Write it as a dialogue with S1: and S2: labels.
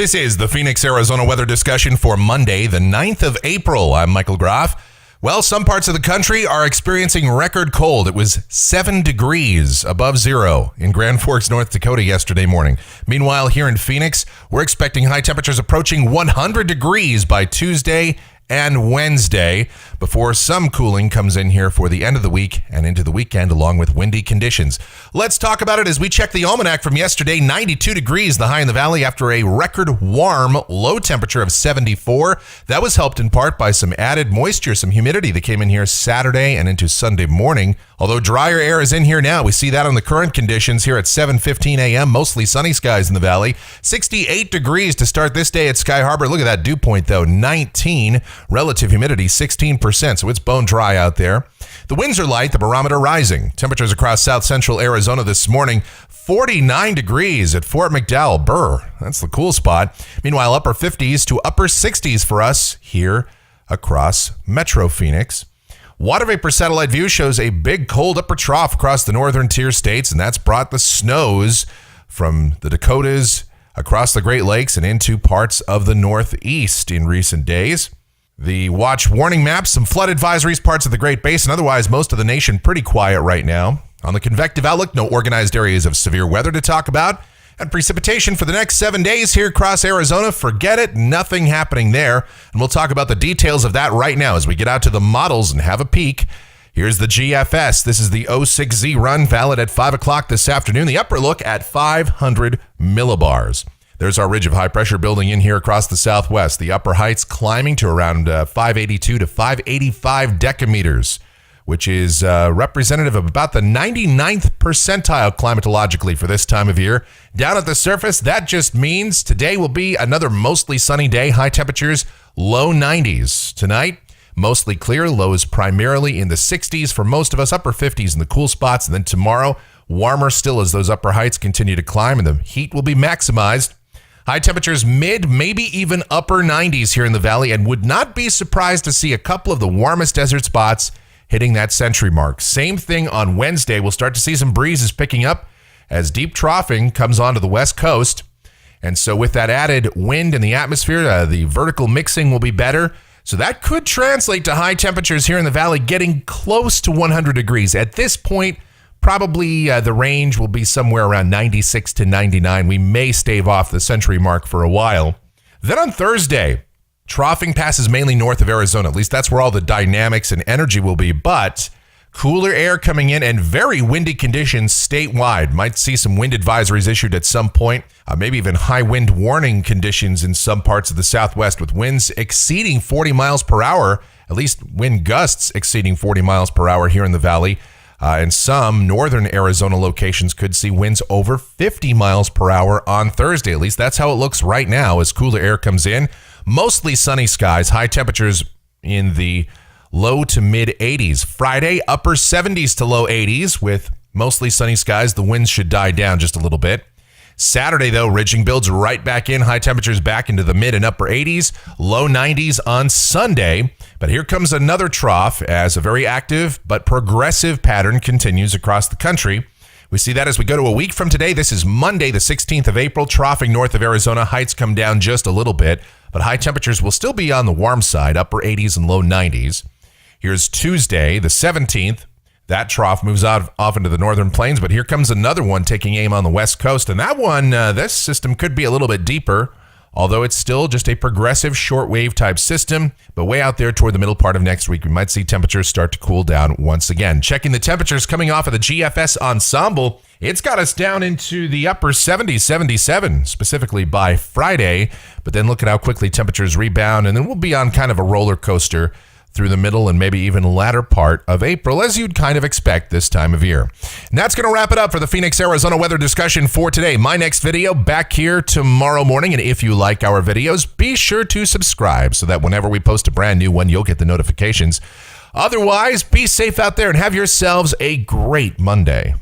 S1: This is the Phoenix, Arizona weather discussion for Monday, the 9th of April. I'm Michael Groff. Well, some parts of the country are experiencing record cold. It was 7 degrees above zero in Grand Forks, North Dakota yesterday morning. Meanwhile, here in Phoenix, we're expecting high temperatures approaching 100 degrees by Tuesday and Wednesday before some cooling comes in here for the end of the week and into the weekend along with windy conditions. Let's talk about it as we check the almanac from yesterday. 92 degrees, the high in the valley after a record warm low temperature of 74. That was helped in part by some added moisture, some humidity that came in here Saturday and into Sunday morning. Although drier air is in here now, we see that on the current conditions here at 7:15 a.m. Mostly sunny skies in the valley. 68 degrees to start this day at Sky Harbor. Look at that dew point though, 19. Relative humidity 16%, so it's bone dry out there. The winds are light, the barometer rising. Temperatures across south central Arizona this morning, 49 degrees at Fort McDowell. Brr, that's the cool spot. Meanwhile, upper 50s to upper 60s for us here across Metro Phoenix. Water vapor satellite view shows a big cold upper trough across the northern tier states, and that's brought the snows from the Dakotas across the Great Lakes and into parts of the Northeast in recent days. The watch warning maps, some flood advisories, parts of the Great Basin. Otherwise, most of the nation pretty quiet right now. On the convective outlook, no organized areas of severe weather to talk about. And precipitation for the next 7 days here across Arizona, forget it, nothing happening there. And we'll talk about the details of that right now as we get out to the models and have a peek. Here's the GFS. This is the 06Z run, valid at 5 o'clock this afternoon. The upper look at 500 millibars. There's our ridge of high pressure building in here across the southwest. The upper heights climbing to around 582 to 585 decameters, which is representative of about the 99th percentile climatologically for this time of year. Down at the surface, that just means today will be another mostly sunny day. High temperatures, low 90s. Tonight, mostly clear. Lows primarily in the 60s for most of us, upper 50s in the cool spots. And then tomorrow, warmer still as those upper heights continue to climb and the heat will be maximized. High temperatures mid, maybe even upper 90s here in the valley, and would not be surprised to see a couple of the warmest desert spots hitting that century mark. Same thing on Wednesday. We'll start to see some breezes picking up as deep troughing comes onto the west coast. And so with that added wind in the atmosphere, the vertical mixing will be better. So that could translate to high temperatures here in the valley getting close to 100 degrees. At this point, probably the range will be somewhere around 96 to 99. We may stave off the century mark for a while. Then on Thursday, troughing passes mainly north of Arizona. At least that's where all the dynamics and energy will be. But cooler air coming in and very windy conditions statewide. Might see some wind advisories issued at some point. Maybe even high wind warning conditions in some parts of the southwest with winds exceeding 40 miles per hour. At least wind gusts exceeding 40 miles per hour here in the valley. And some northern Arizona locations could see winds over 50 miles per hour on Thursday. At least that's how it looks right now as cooler air comes in. Mostly sunny skies, high temperatures in the low to mid 80s. Friday, upper 70s to low 80s with mostly sunny skies. The winds should die down just a little bit. Saturday, though, ridging builds right back in. High temperatures back into the mid and upper 80s, low 90s on Sunday. But here comes another trough as a very active but progressive pattern continues across the country. We see that as we go to a week from today. This is Monday, the 16th of April, troughing north of Arizona. Heights come down just a little bit, but high temperatures will still be on the warm side, upper 80s and low 90s. Here's Tuesday, the 17th. That trough moves off into the northern plains, but here comes another one taking aim on the west coast. And that one, this system could be a little bit deeper, although it's still just a progressive shortwave type system. But way out there toward the middle part of next week, we might see temperatures start to cool down once again. Checking the temperatures coming off of the GFS ensemble, it's got us down into the upper 70s, 77, specifically by Friday. But then look at how quickly temperatures rebound, and then we'll be on kind of a roller coaster through the middle and maybe even latter part of April, as you'd kind of expect this time of year. And that's going to wrap it up for the Phoenix, Arizona weather discussion for today. My next video back here tomorrow morning. And if you like our videos, be sure to subscribe so that whenever we post a brand new one, you'll get the notifications. Otherwise, be safe out there and have yourselves a great Monday.